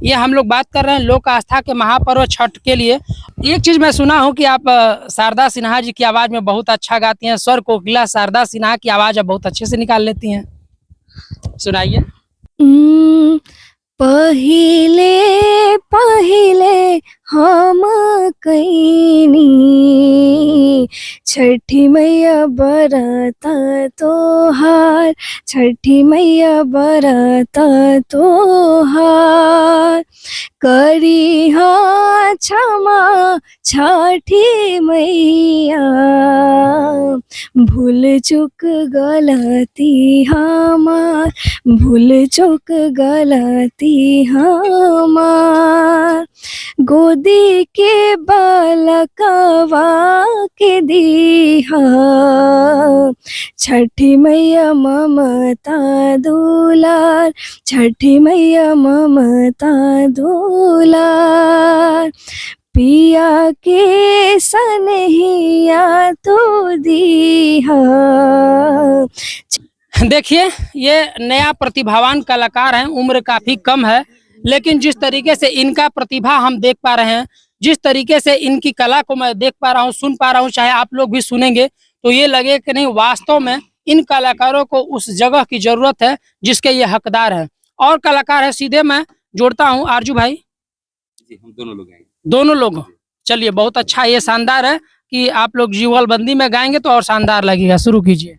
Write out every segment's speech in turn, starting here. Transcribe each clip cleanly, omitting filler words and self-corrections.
ये हम लोग बात कर रहे हैं लोक आस्था के महापर्व छठ के लिए। एक चीज मैं सुना हूँ कि आप शारदा सिन्हा जी की आवाज में बहुत अच्छा गाती हैं। स्वर कोकिला शारदा सिन्हा की आवाज आप बहुत अच्छे से निकाल लेती हैं, सुनाइए। पहिले पहिले हम कैनी छठी मैया बरता तोहार, छठी मैया बरता तोहार, करी हाँ क्षमा छठी मैया, भूल चुक गलती हमार, भूल चुक गलती हमार, गोदी के बालकवा के दीहा, छठी मैया ममता दुलार, छठी मैया ममता दुलार, पिया के सनहिया तो दीहा। देखिए, ये नया प्रतिभावान कलाकार हैं, उम्र काफी कम है, लेकिन जिस तरीके से इनका प्रतिभा हम देख पा रहे हैं, जिस तरीके से इनकी कला को मैं देख पा रहा हूँ, सुन पा रहा हूँ, चाहे आप लोग भी सुनेंगे तो ये लगे कि नहीं वास्तव में इन कलाकारों को उस जगह की जरूरत है जिसके ये हकदार है। और कलाकार है, सीधे मैं जोड़ता हूँ आरजू भाई जी, हम दोनों लोग हैं। दोनों लोग, चलिए बहुत अच्छा, ये शानदार है कि आप लोग जुगलबंदी में गाएंगे तो और शानदार लगेगा। शुरू कीजिए।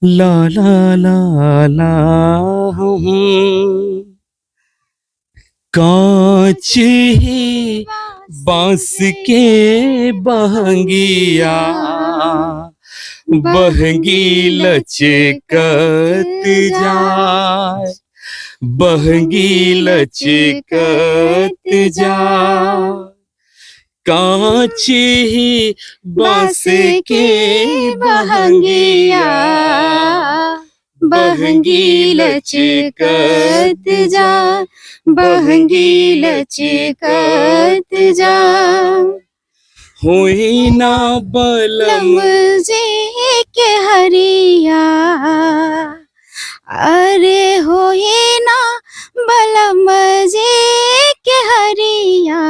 ला ला ला ला कांच ही बांस के बहंगिया, बहंगी लचकत जाए, बहंगी लचकत जाए, कांच ही बांस के बहंगिया, बहंगी लचकत जाए, बहंगी लचकत जाए, होई ना बलम जी के हरिया, अरे होई ना बलम जी के हरिया,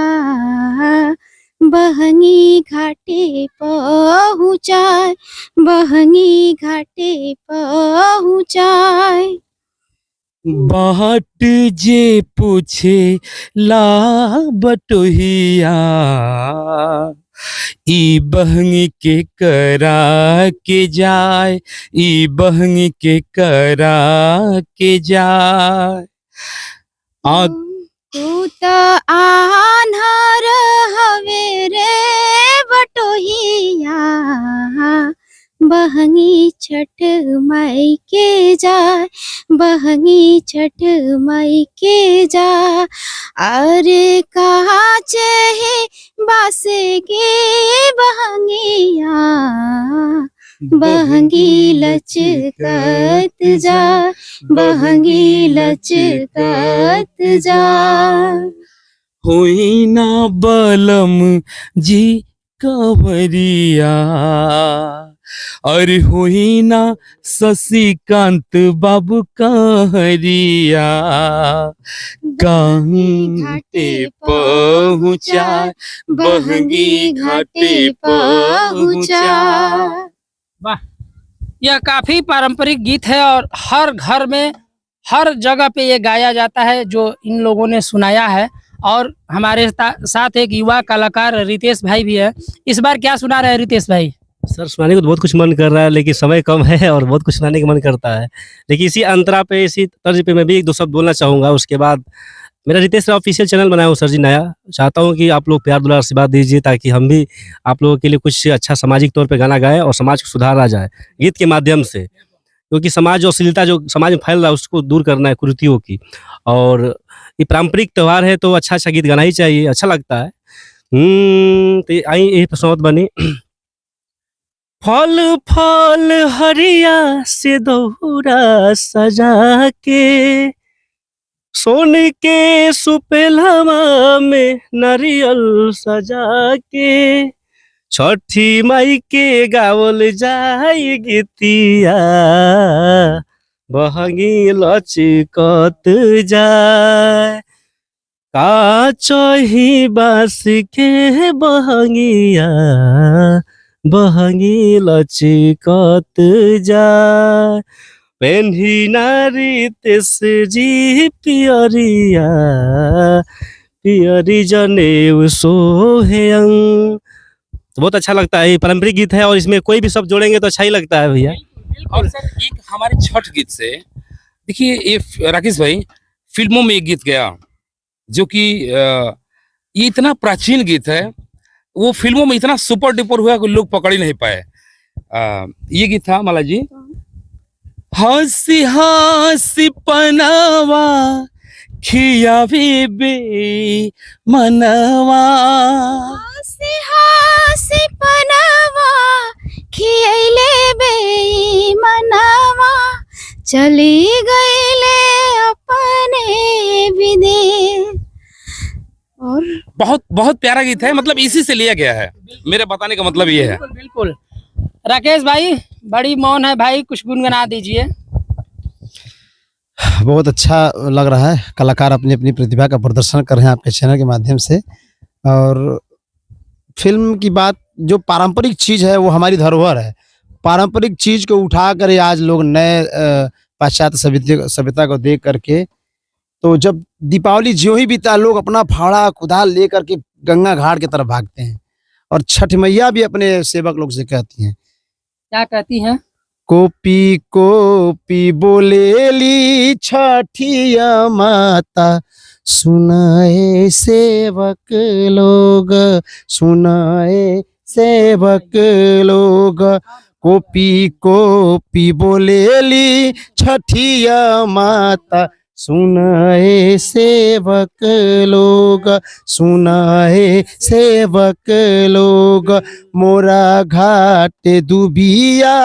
बहंगी घाटे पहुँचाए, बहंगी घाटे पहुँचाए, बाट जे पूछे ला बटोहिया, ई बहंगी के करा के जाए, ई बहंगी के करा के जाए, तू त आन्हर हवे रे बटोहिया, बहंगी छठ माई के जाए, बहंगी छठ माई के जा, अरे कहाँ चाहे बासे के बहंगिया, बहंगी लचकत जा, बहंगी लचकत जा, होई ना बलम जी कंवरिया, अरे होई ना शशिकांत बाबू कहरिया, घाटे पहुँचा, बहंगी घाटे पहुँचा। वाह, यह काफी पारंपरिक गीत है और हर घर में हर जगह पे ये गाया जाता है जो इन लोगों ने सुनाया है। और हमारे साथ एक युवा कलाकार रितेश भाई भी है। इस बार क्या सुना रहे हैं रितेश भाई? सर सुनाने को तो बहुत कुछ मन कर रहा है, लेकिन समय कम है और बहुत कुछ सुनाने का मन करता है, लेकिन इसी अंतरा पे, इसी तर्ज पे मैं भी एक दो शब्द बोलना चाहूँगा। उसके बाद मेरा रितेश राव ऑफिशियल चैनल बनाया हूँ सर जी नया, चाहता हूँ कि आप लोग प्यार दुलार आशीर्वाद दीजिए ताकि हम भी आप लोगों के लिए कुछ अच्छा सामाजिक तौर पे गाना गाएं और समाज को सुधारा जाए गीत के माध्यम से, क्योंकि समाज जो अश्लीलता जो समाज में फैल रहा है उसको दूर करना है, कुरीतियों की। और ये पारंपरिक त्यौहार है तो अच्छा अच्छा गीत गाना ही चाहिए, अच्छा लगता है। तो आई यही प्रसंगत बनी। फल फल हरिया से दौरा सजा के, सोन के सुपेलवा में नारियल सजा के, छठी माई के गावल जाई गीतिया बहंगी लचकत जाए का चही बास के बहंगिया बहंगी लचकत जाए पेन्ही नारी तेस जी पियरिया पियरी जनेऊ सोहेयंग। तो बहुत अच्छा लगता है, ये पारंपरिक गीत है और इसमें कोई भी शब्द जोड़ेंगे तो अच्छा ही लगता है भैया। और सर एक हमारे छठ गीत से देखिए, ये राकेश भाई फिल्मों में एक गीत गया जो कि ये इतना प्राचीन गीत है, वो फिल्मों में इतना सुपर डुपर हुआ कि लोग पकड़ ही नहीं पाए। ये गीत था माला जी, हंसी हंसी पनावा खियावी बे मनवा, हंसी हंसी पनावा खियैले बे मनवा, चली गईले अपने विदेश। और बहुत बहुत प्यारा गीत है, मतलब इसी से लिया गया है, मेरे बताने का मतलब ये है। बिल्कुल राकेश भाई, बड़ी मौन है भाई, कुछ गुनगुना दीजिए। बहुत अच्छा लग रहा है, कलाकार अपनी अपनी प्रतिभा का प्रदर्शन कर रहे हैं आपके चैनल के माध्यम से। और फिल्म की बात, जो पारंपरिक चीज़ है वो हमारी धरोहर है। पारंपरिक चीज़ को उठा कर आज लोग नए पाश्चात्य सभ्यता को देख करके, तो जब दीपावली ज्यों ही बीता लोग अपना फावड़ा कुदाल ले करके गंगा घाट की तरफ भागते हैं। और छठ मैया भी अपने सेवक लोग से कहती हैं, क्या कहती हैं? कोपी कोपी बोलेली छठिया माता, सुनाए सेवक लोग, सुनाए सेवक लोग। कोपी कोपी बोलेली छठिया माता, सुनाए सेवक लोग, सुनाए सेवक लोग। मोरा घाट दुबिया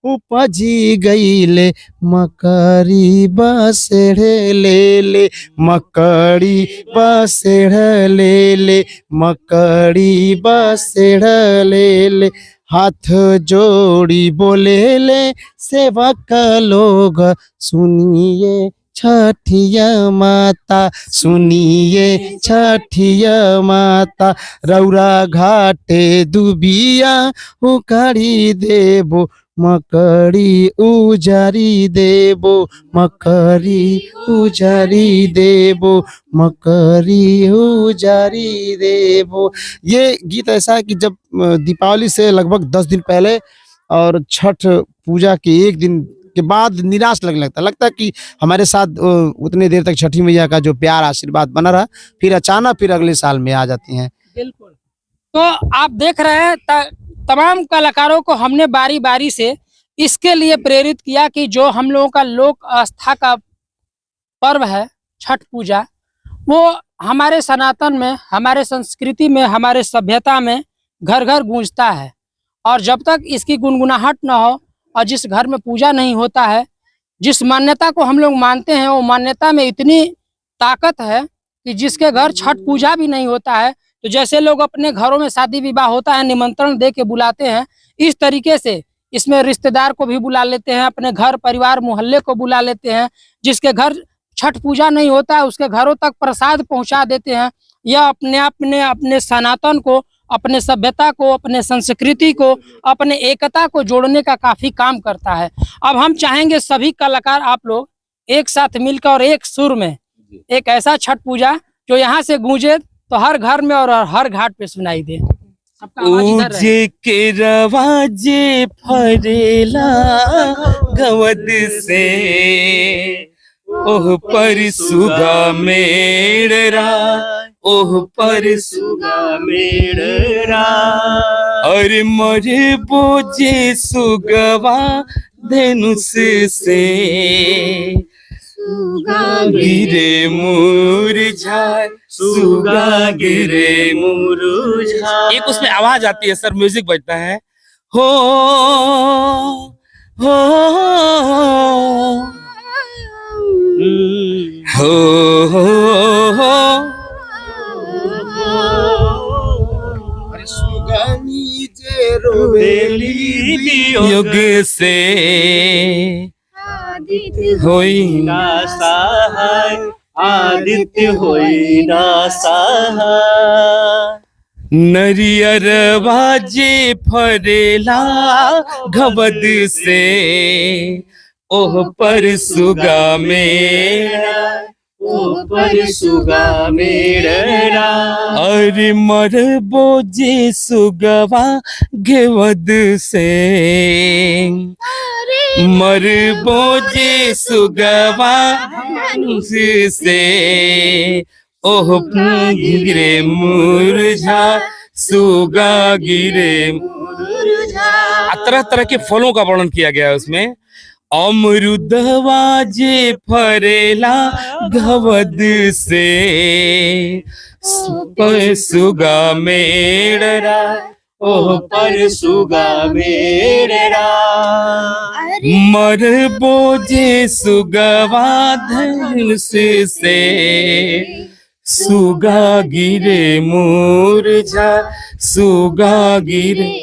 उपजी गईले, मकड़ी बसेड़ ले ले, मकड़ी बसेड़ ले ले, मकड़ी बसेड़ ले ले। हाथ जोड़ी बोले ले सेवक लोग, सुनिए छठिया माता, सुनिए छठिया माता। रौरा घाटे दुबिया उखाड़ी देबो, मकड़ी उजारी देबो, मकड़ी उजारी देबो, मकड़ी उजारी देबो। ये गीत ऐसा है कि जब दीपावली से लगभग 10 दिन पहले और छठ पूजा के एक दिन के बाद निराश लगता है कि हमारे साथ उतने देर तक छठी मैया का जो प्यार आशीर्वाद बना रहा, फिर अचानक फिर अगले साल में आ जाती हैं। बिल्कुल। तो आप देख रहे हैं तमाम कलाकारों को हमने बारी बारी से इसके लिए प्रेरित किया कि जो हम लोगों का लोक आस्था का पर्व है छठ पूजा, वो हमारे सनातन में, हमारे संस्कृति में, हमारे सभ्यता में घर घर गूंजता है। और जब तक इसकी गुनगुनाहट न हो और जिस घर में पूजा नहीं होता है, जिस मान्यता को हम लोग मानते हैं, वो मान्यता में इतनी ताकत है कि जिसके घर छठ पूजा भी नहीं होता है, तो जैसे लोग अपने घरों में शादी विवाह होता है निमंत्रण दे के बुलाते हैं, इस तरीके से इसमें रिश्तेदार को भी बुला लेते हैं, अपने घर परिवार मोहल्ले को बुला लेते हैं। जिसके घर छठ पूजा नहीं होता है उसके घरों तक प्रसाद पहुंचा देते हैं। यह अपने सनातन को, अपने सभ्यता को, अपने संस्कृति को, अपने एकता को जोड़ने का काफी काम करता है। अब हम चाहेंगे सभी कलाकार आप लोग एक साथ मिलकर और एक सुर में एक ऐसा छठ पूजा जो यहाँ से गूंजे तो हर घर में और हर घाट पे सुनाई दे। ऊजे के रवाजे फरेला गवद से, ओह पर सुगा मेड़रा, ओह पर सुगा मेड़रा। अरे मरे बोझे सुगवा धनुष से, गिरे मुरझाए, सुगा गिरे मुरझाए। एक उसमें आवाज आती है सर, म्यूजिक बजता है, हो हो हो हो। अरे सुगा जे रोवेली युग से आदित्य होई ना सहाय आदित्य होई ना सहाय। नरियर बाजे फरेला घबद से ओह पर सुगा मेरा ऊपर सुगा मेरा अरे मर बोजे सुगवा घेवद से मर बोजे सुगवा धनुष से ओह गिरे मुरझा सुगा गिरे तरह तरह के फलों का वर्णन किया गया है उसमें। अमरुदवा जे फरेला घवद से सुगा मेरा ओह पर सुगा मेरा मर बोझे सुगवा धनुष से सुगा गिरे मुरझा सुगा गिरे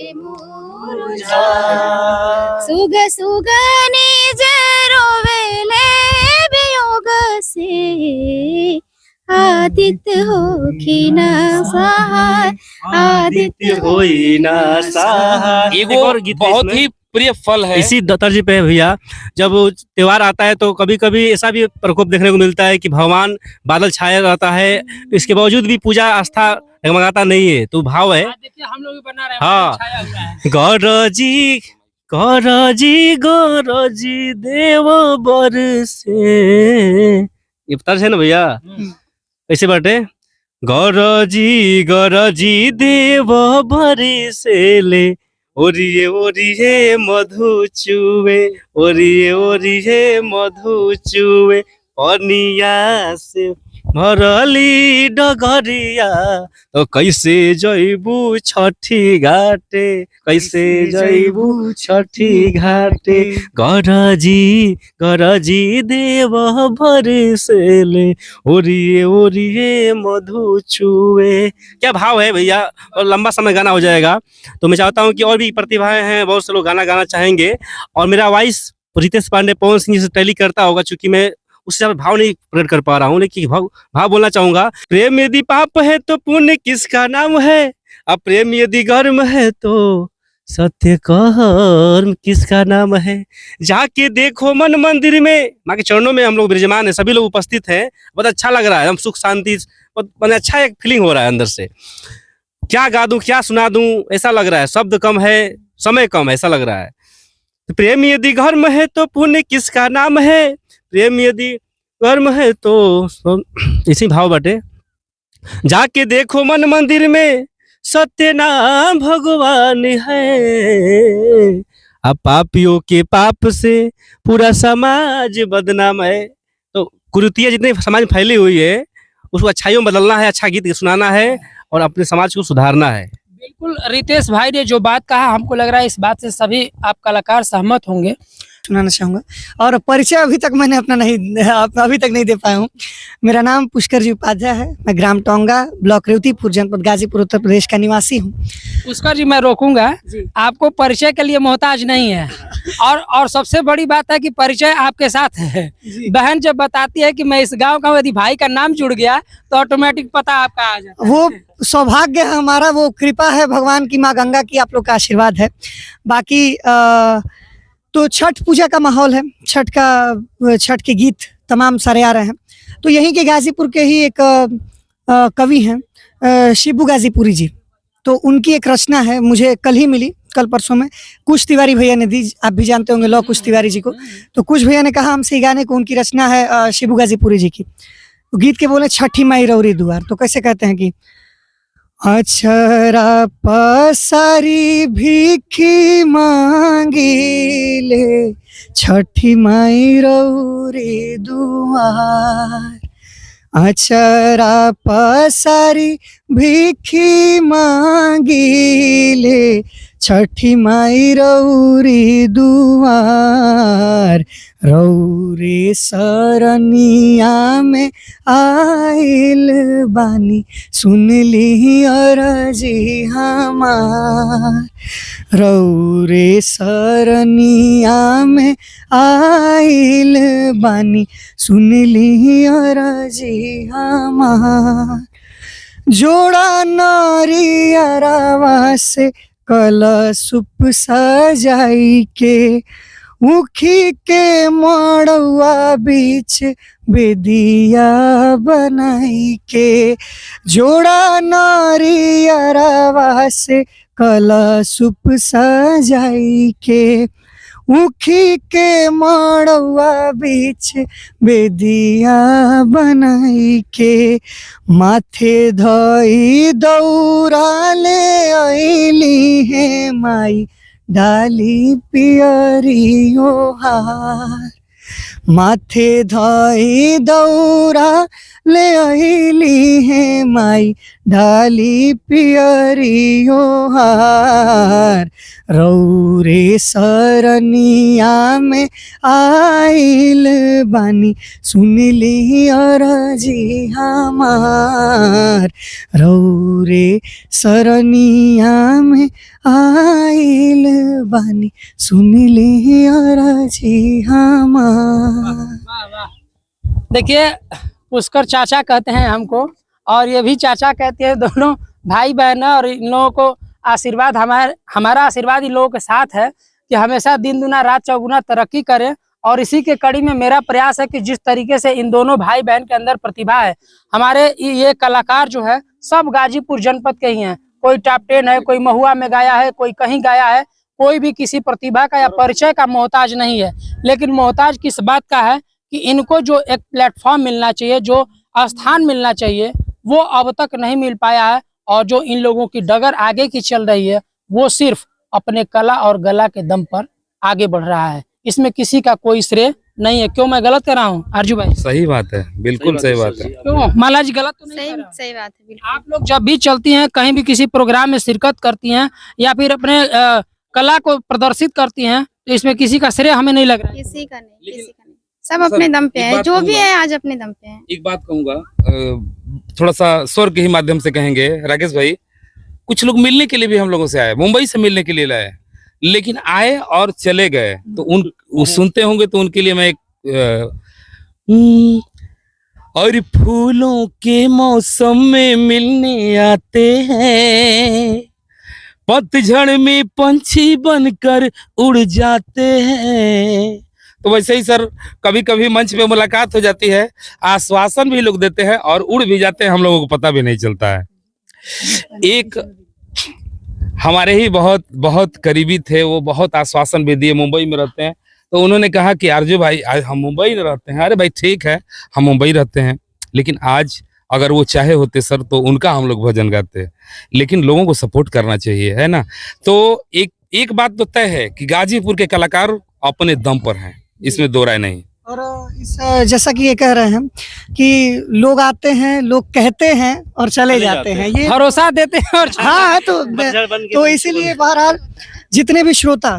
सुग सुगनी रोवेले वियोग से आदित्य होखी न सहाय आदित्य होई ना सहाय। एगो और गीत है बहुत इसमें। ही प्रिय फल है। इसी तर्ज पे है भैया, जब त्योहार आता है तो कभी कभी ऐसा भी प्रकोप देखने को मिलता है कि भगवान बादल छाया रहता है, इसके बावजूद भी पूजा आस्था डगमगाता नहीं है। तो भाव है, देखिए हम लोग भी बना रहे हैं, हाँ। छाया हुआ है। गरजी गरजी गरजी देव बरसे, ये तर्ज है ना भैया, ऐसे बाटे गरजी गरजी देव बरसेले ओरिए ओरिए मधु चुवे ओरिए ओरिए मधु चुवे पनिया से भरली डगरिया तो कैसे जइबू छठी घाटे कैसे जइबू छठी घाटे गरजी गरजी देव बरसेले ओरिए ओरिए मधु चुवे। क्या भाव है भैया, और लंबा समय गाना हो जाएगा। तो मैं चाहता हूँ कि और भी प्रतिभाएं हैं, बहुत से लोग गाना गाना चाहेंगे, और मेरा वॉइस रितेश पांडे पवन सिंह से टैली करता होगा, चूंकि मैं उससे ज्यादा भाव नहीं प्रकट कर पा रहा हूँ, लेकिन भाव बोलना चाहूंगा। प्रेम यदि पाप है तो पुण्य किसका नाम है, अब प्रेम यदि गर्म है तो सत्य कर्म किसका नाम है। जाके देखो मन मंदिर में, माँ के चरणों में हम लोग विराजमान है, सभी लोग उपस्थित हैं, बहुत अच्छा लग रहा है, हम सुख शांति बहुत अच्छा एक फीलिंग हो रहा है अंदर से। क्या गा दूं क्या सुना दूं ऐसा लग रहा है, शब्द कम है समय कम है ऐसा लग रहा है। प्रेम यदि गर्म है तो पुण्य किसका नाम है, प्रेम यदि कर्म है तो इसी भाव बाटे। जाके देखो मन मंदिर में सत्य नाम भगवान है, अब पापियों के पाप से पूरा समाज बदनाम है। तो कुरीतियां जितनी समाज में फैली हुई है उसको अच्छाइयों में बदलना है, अच्छा गीत सुनाना है और अपने समाज को सुधारना है। बिल्कुल रितेश भाई ने जो बात कहा, हमको लग रहा है इस बात से सभी आप कलाकार सहमत होंगे। सुनाना चाहूँगा, और परिचय अभी तक मैंने अपना अभी तक नहीं दे पाया हूँ। मेरा नाम पुष्कर जी उपाध्याय है, मैं ग्राम टोंगा, ब्लॉक रेवतीपुर, जनपद गाजीपुर, उत्तर प्रदेश का निवासी हूँ। पुष्कर जी मैं रोकूंगा, आपको परिचय के लिए मोहताज नहीं है, और सबसे बड़ी बात है कि परिचय आपके साथ है। बहन जब बताती है कि मैं इस गांव का हूं, यदि भाई का नाम जुड़ गया तो ऑटोमेटिक पता आपका आ जाता है। वो सौभाग्य है हमारा, वो कृपा है भगवान की, माँ गंगा की, आप लोग का आशीर्वाद है। बाकी तो छठ पूजा का माहौल है, छठ के गीत तमाम सारे आ रहे हैं। तो यहीं के गाजीपुर के ही एक कवि हैं शिबू गाजीपुरी जी, तो उनकी एक रचना है, मुझे कल ही मिली, कल परसों में, कुछ तिवारी भैया ने दी, आप भी जानते होंगे लौ कुछ तिवारी जी को। तो कुछ भैया ने कहा हमसे गाने को, उनकी रचना है शिबू गाजीपुरी जी की। तो गीत के बोले छठी माई रौरी दुआर, तो कैसे कहते हैं कि अक्षरा पसारी भिखी मांगी ले छठी माई रौरी दुआर, अक्षरा पसारी भिखी मांगी ले छठी माई रौरी दुआर, रौरे सरनिया में आइल बानी, सुन ली अरजी हमार, रौरे सरनिया में आइल बानी, सुन ली अरजी हमार। जोड़ा नारियरवा से कलशुप सजाई के, उखी के मड़ुआ बीच बेदिया बनाई के, जोड़ा नारियरवा से कलशुप सजाई के, उखी के मड़ुआ बीच बेदिया बनाई के, माथे धई दौरा ले आइली है माई, डाली पियरियो हार, माथे धई दौरा ले आइली है माई, डाली पियरियो हार, रौरे सरनिया में आइल बानी, सुन ली अरजी हमार, रौरे सरनिया में आइल बानी, सुन ली अरजी हमार। देखिए, पुष्कर चाचा कहते हैं हमको, और ये भी चाचा कहते हैं, दोनों भाई बहन है, और इन लोगों को आशीर्वाद हमारा आशीर्वाद इन लोगों के साथ है कि हमेशा दिन दुना रात चौगुना तरक्की करें। और इसी के कड़ी में मेरा प्रयास है कि जिस तरीके से इन दोनों भाई बहन के अंदर प्रतिभा है, हमारे ये कलाकार जो है सब गाजीपुर जनपद के ही हैं। कोई टॉप 10 है, कोई महुआ में गाया है, कोई कहीं गाया है, कोई भी किसी प्रतिभा का या परिचय का मोहताज नहीं है। लेकिन मोहताज किस बात का है कि इनको जो एक प्लेटफॉर्म मिलना चाहिए, जो स्थान मिलना चाहिए, वो अब तक नहीं मिल पाया है। और जो इन लोगों की डगर आगे की चल रही है, वो सिर्फ अपने कला और गला के दम पर आगे बढ़ रहा है। इसमें किसी का कोई श्रेय नहीं है। क्यों, मैं गलत कर रहा हूँ आरजू भाई? सही बात है, बिल्कुल सही बात है। क्यों माला जी, गलत तो नहीं कर रहा? सही बात है, बिल्कुल। आप लोग जब भी चलती हैं, कहीं भी किसी प्रोग्राम में शिरकत करती हैं या फिर अपने कला को प्रदर्शित करती हैं, तो इसमें किसी का श्रेय हमें नहीं लग रहा है। किसी का नहीं, सब अपने दम पे है, जो भी है आज अपने दम पे है। एक बात कहूंगा, थोड़ा सा स्वर के ही माध्यम से कहेंगे राकेश भाई, कुछ लोग मिलने के लिए भी हम लोगों से आए, मुंबई से मिलने के लिए लाए, लेकिन आए और चले गए। तो वो सुनते होंगे तो उनके लिए मैं एक और फूलों के मौसम में मिलने आते हैं, पतझड़ में पंछी बनकर उड़ जाते हैं। तो वैसे ही सर, कभी कभी मंच पे मुलाकात हो जाती है, आश्वासन भी लोग देते हैं और उड़ भी जाते हैं, हम लोगों को पता भी नहीं चलता है। एक हमारे ही बहुत बहुत करीबी थे, वो बहुत आश्वासन भी दिए, मुंबई में रहते हैं। तो उन्होंने कहा कि आरजू भाई, आज हम मुंबई में रहते हैं। अरे भाई ठीक है, हम मुंबई रहते हैं, लेकिन आज अगर वो चाहे होते सर तो उनका हम लोग भजन गाते। लेकिन लोगों को सपोर्ट करना चाहिए, है ना। तो एक बात तो तय है कि गाजीपुर के कलाकार अपने दम पर हैं, इसमें दो राय नहीं। और इस जैसा कि ये कह रहे हैं कि लोग आते हैं, लोग कहते हैं और चले जाते हैं, ये भरोसा देते हैं और हाँ, तो इसीलिए बहरहाल जितने भी श्रोता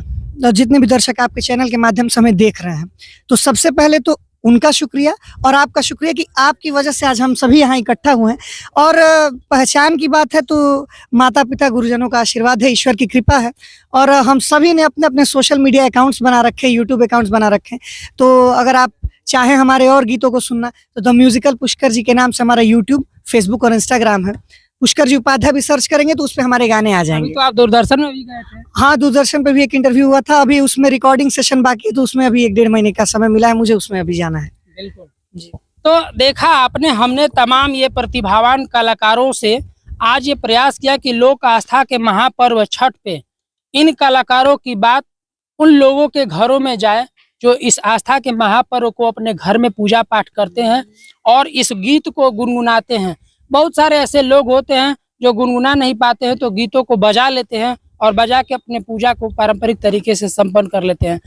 और जितने भी दर्शक आपके चैनल के माध्यम से हमें देख रहे हैं, तो सबसे पहले तो उनका शुक्रिया और आपका शुक्रिया कि आपकी वजह से आज हम सभी यहाँ इकट्ठा हुए हैं। और पहचान की बात है तो माता पिता गुरुजनों का आशीर्वाद है, ईश्वर की कृपा है। और हम सभी ने अपने अपने सोशल मीडिया अकाउंट्स बना रखे, यूट्यूब अकाउंट्स बना रखे। तो अगर आप चाहें हमारे और गीतों को सुनना तो द म्यूजिकल पुष्कर जी के नाम से हमारा यूट्यूब, फेसबुक और इंस्टाग्राम है। पुष्कर जी उपाध्याय भी सर्च करेंगे तो उस पर हमारे गाने आ जाएंगे। तो आप दूरदर्शन में भी गए थे? हाँ, दूरदर्शन पे भी एक इंटरव्यू हुआ था, अभी उसमें रिकॉर्डिंग सेशन बाकी है, तो उसमें अभी 1-1.5 महीने का समय मिला है मुझे, उसमें अभी जाना है। बिल्कुल जी। तो देखा आपने, हमने तमाम ये प्रतिभावान कलाकारों से आज ये प्रयास किया कि लोक आस्था के महापर्व छठ पे इन कलाकारों की बात उन लोगों के घरों में जाए जो इस आस्था के महापर्व को अपने घर में पूजा पाठ करते हैं और इस गीत को गुनगुनाते हैं। बहुत सारे ऐसे लोग होते हैं जो गुनगुना नहीं पाते हैं, तो गीतों को बजा लेते हैं और बजा के अपने पूजा को पारंपरिक तरीके से संपन्न कर लेते हैं।